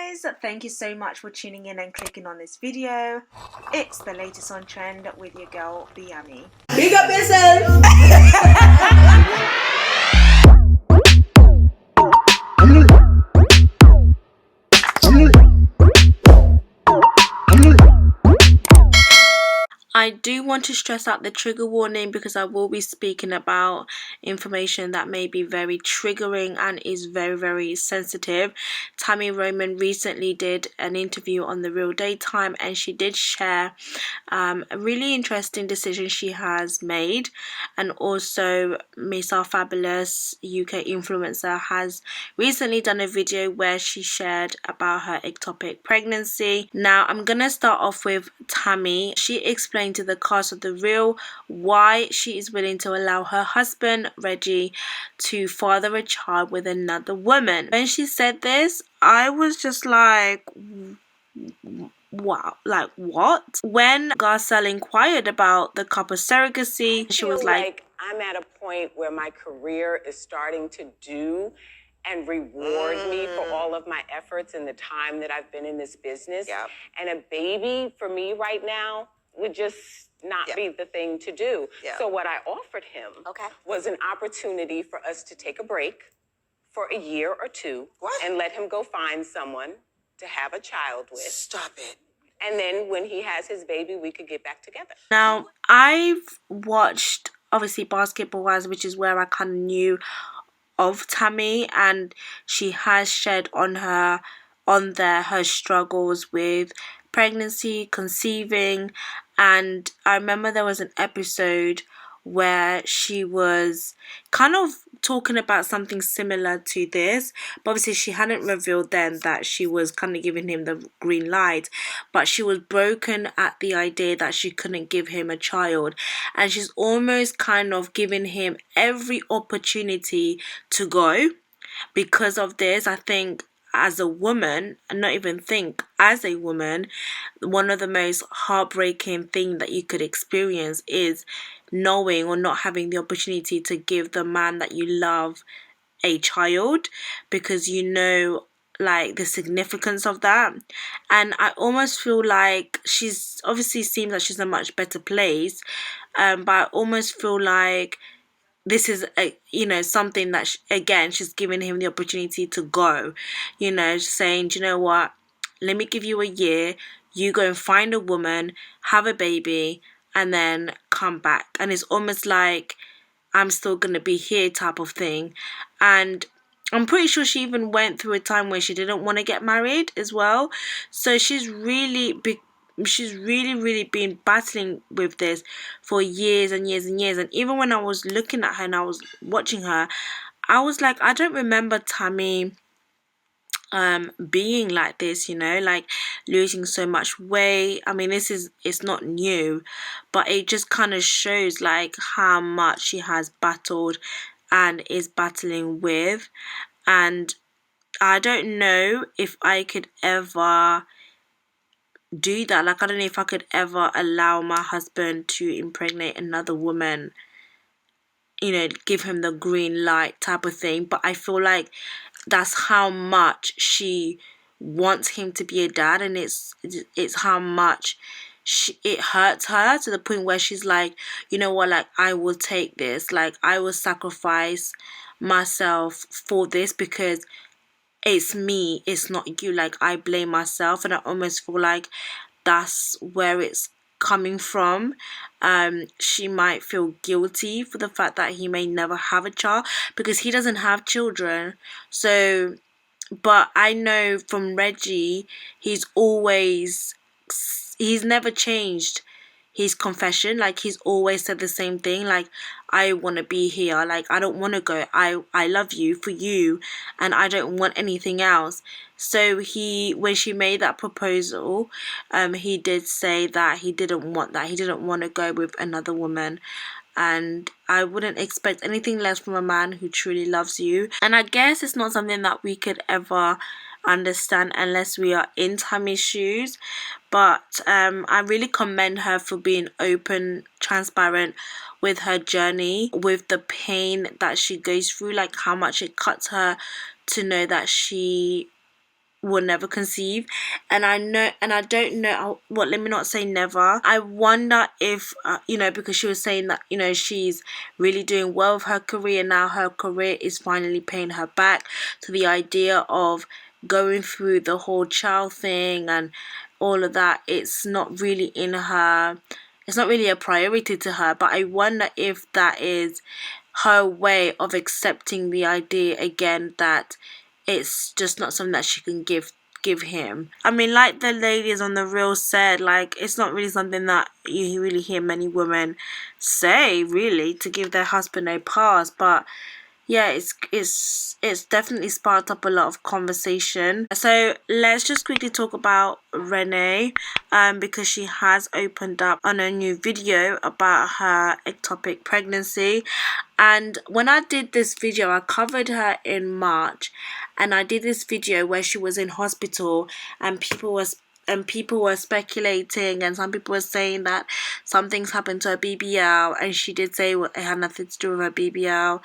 guys, thank you so much for tuning in and clicking on this video. It's the latest on trend with your girl Biami. Big up yourself. I do want to stress out the trigger warning because I will be speaking about information that may be very triggering and is very, very sensitive. Tammy Roman recently did an interview on The Real Daytime, and she did share a really interesting decision she has made. And also Miss Rfabulous, UK influencer, has recently done a video where she shared about her ectopic pregnancy. Now I'm gonna start off with Tammy. She explained to the cast of The Real why she is willing to allow her husband Reggie to father a child with another woman. When she said this, I was just like, wow, like what? When Garcelle inquired about the couple's surrogacy, she was like, I'm at a point where my career is starting to do and reward me for all of my efforts and the time that I've been in this business. Yep. And a baby for me right now would just not be the thing to do. Yep. So what I offered him was an opportunity for us to take a break for a year or two and let him go find someone to have a child with. Stop it. And then when he has his baby, we could get back together. Now, I've watched, obviously, Basketball Wives, which is where I kind of knew of Tammy, and she has shared on there her struggles with pregnancy, conceiving, and I remember there was an episode where she was kind of talking about something similar to this, but obviously she hadn't revealed then that she was kind of giving him the green light, but she was broken at the idea that she couldn't give him a child, and she's almost kind of giving him every opportunity to go because of this. I think as a woman, and not even think, as a woman, one of the most heartbreaking thing that you could experience is knowing or not having the opportunity to give the man that you love a child, because you know, like, the significance of that. And I almost feel like she's obviously seems like she's in a much better place, but I almost feel like this is something that again, she's giving him the opportunity to go, saying, do you know what, let me give you a year, you go and find a woman, have a baby, and then come back. And it's almost like, I'm still gonna be here type of thing. And I'm pretty sure she even went through a time where she didn't want to get married as well. So she's really been battling with this for years and years and years. And even when I was looking at her and I was watching her, I was like, I don't remember Tammy being like this, like losing so much weight. I mean, it's not new, but it just kind of shows like how much she has battled and is battling with. And I don't know if I could ever do that. Like, I don't know if I could ever allow my husband to impregnate another woman, give him the green light type of thing. But I feel like that's how much she wants him to be a dad, and it's how much it hurts her to the point where she's like, you know what, like, I will take this, like, I will sacrifice myself for this because it's me, it's not you, like, I blame myself. And I almost feel like that's where it's coming from. She might feel guilty for the fact that he may never have a child because he doesn't have children. So, but I know from Reggie, he's never changed his confession. Like, he's always said the same thing, like, I want to be here, like, I don't want to go, I love you for you, and I don't want anything else. So when she made that proposal, he did say that he didn't want that, he didn't want to go with another woman. And I wouldn't expect anything less from a man who truly loves you. And I guess it's not something that we could ever understand unless we are in Tammy's shoes. But I really commend her for being open, transparent with her journey, with the pain that she goes through, like how much it cuts her to know that she will never conceive. And I don't know, well, let me not say never. I wonder if because she was saying that she's really doing well with her career now. Her career is finally paying her back. So the idea of going through the whole child thing and all of that, it's not really a priority to her. But I wonder if that is her way of accepting the idea again that it's just not something that she can give him. I mean, like the ladies on the reel said, like, it's not really something that you really hear many women say, really, to give their husband a pass. But yeah, it's definitely sparked up a lot of conversation. So let's just quickly talk about Renee, because she has opened up on a new video about her ectopic pregnancy. And when I did this video, I covered her in March, and I did this video where she was in hospital, and people were speculating, and some people were saying that something's happened to her BBL, and she did say it had nothing to do with her BBL.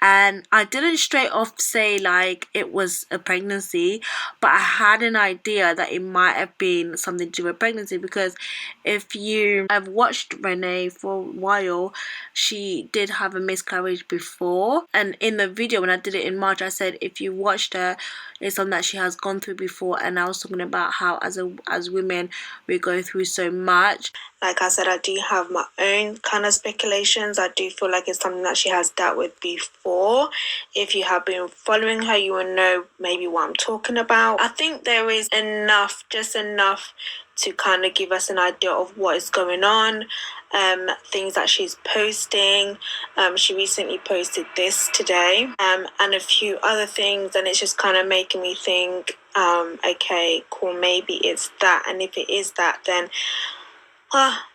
And I didn't straight off say like it was a pregnancy, but I had an idea that it might have been something to do with pregnancy, because if you have watched Renee for a while, she did have a miscarriage before. And in the video when I did it in March, I said if you watched her, it's something that she has gone through before. And I was talking about how as women we go through so much. Like I said, I do have my own kind of speculations. I do feel like it's something that she has dealt with before. If you have been following her, you will know maybe what I'm talking about. I think there is just enough to kind of give us an idea of what is going on. Things that she's posting. She recently posted this today, and a few other things, and it's just kind of making me think, okay, cool, maybe it's that. And if it is that, then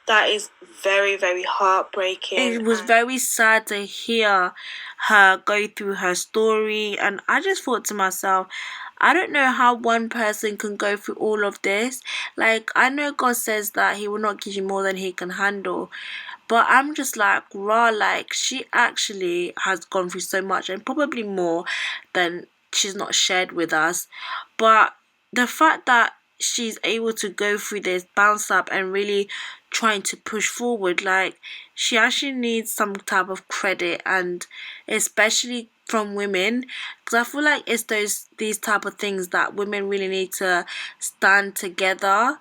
that is very, very heartbreaking. It was very sad to hear her go through her story, and I just thought to myself, I don't know how one person can go through all of this. Like, I know God says that he will not give you more than he can handle, but I'm just like, raw, like, she actually has gone through so much, and probably more than she's not shared with us. But the fact that she's able to go through this, bounce up, and really trying to push forward, like, she actually needs some type of credit, and especially from women, because I feel like it's these type of things that women really need to stand together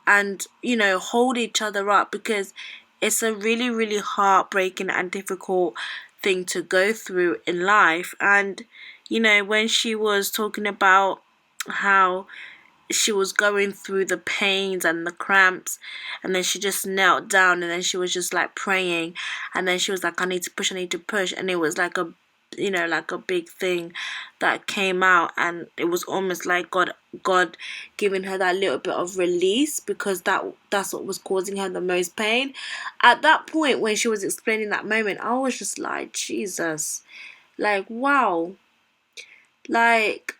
and hold each other up, because it's a really, really heartbreaking and difficult thing to go through in life. And when she was talking about how she was going through the pains and the cramps, and then she just knelt down, and then she was just like praying, and then she was like, I need to push, and it was like a big thing that came out, and it was almost like God giving her that little bit of release, because that's what was causing her the most pain. At that point when she was explaining that moment, I was just like, Jesus, like, wow, like,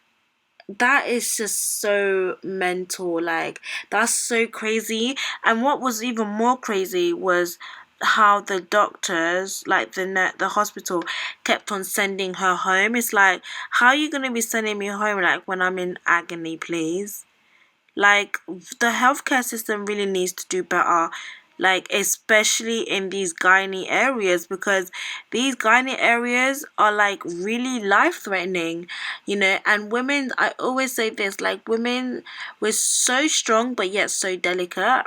that is just so mental. Like, that's so crazy. And what was even more crazy was how the doctors, like the hospital, kept on sending her home. It's like, how are you gonna be sending me home, like, when I'm in agony, please? Like, the healthcare system really needs to do better, like, especially in these gynae areas, because these gynae areas are like really life-threatening, and women, I always say this, like, women, we're so strong but yet so delicate.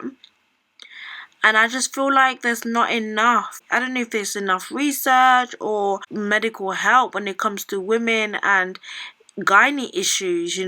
And I just feel like there's not enough. I don't know if there's enough research or medical help when it comes to women and gynae issues,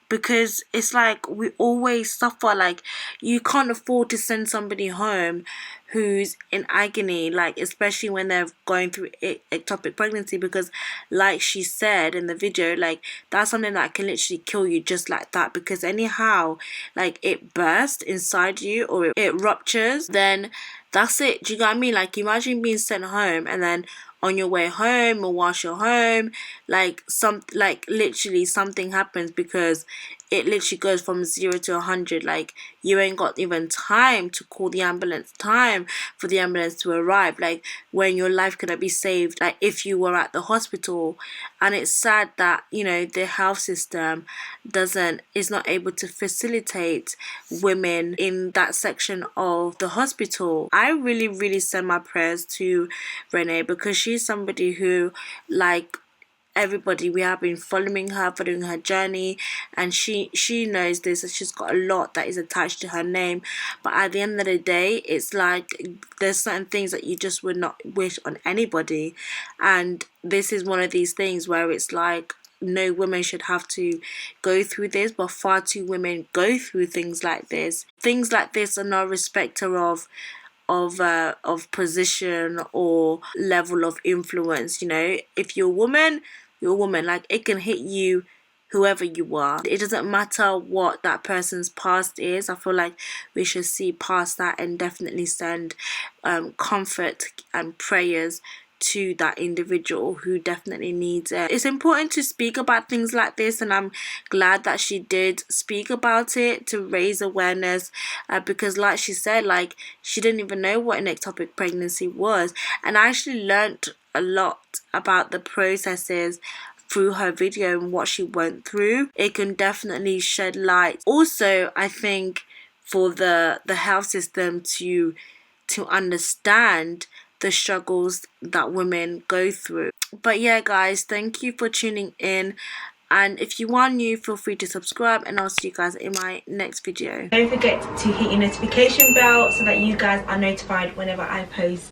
because it's like we always suffer. Like, you can't afford to send somebody home who's in agony, like, especially when they're going through ectopic pregnancy, because like she said in the video, like, that's something that can literally kill you just like that, because anyhow, like, it bursts inside you or it ruptures, then that's it. Do you get what I mean? Like, imagine being sent home, and then on your way home or whilst you're home, like, literally something happens because it literally goes from 0 to 100. Like, you ain't got even time to call the ambulance, time for the ambulance to arrive, like when your life could be saved, like if you were at the hospital. And it's sad that, you know, the health system is not able to facilitate women in that section of the hospital. I really send my prayers to Renee, because she's somebody who, like everybody, we have been following her journey, and she knows this, and she's got a lot that is attached to her name. But at the end of the day, it's like there's certain things that you just would not wish on anybody, and this is one of these things where it's like no women should have to go through this, but far too women go through things like this. Things like this are no respecter of position or level of influence. You know, if you're a woman, you're a woman. Like, it can hit you whoever you are. It doesn't matter what that person's past is. I feel like we should see past that and definitely send comfort and prayers to that individual who definitely needs it. It's important to speak about things like this, and I'm glad that she did speak about it to raise awareness, because like she said, like, she didn't even know what an ectopic pregnancy was. And I actually learned a lot about the processes through her video and what she went through. It can definitely shed light. Also, I think for the health system to understand the struggles that women go through. But yeah, guys, thank you for tuning in, and if you are new, feel free to subscribe, and I'll see you guys in my next video. Don't forget to hit your notification bell so that you guys are notified whenever I post.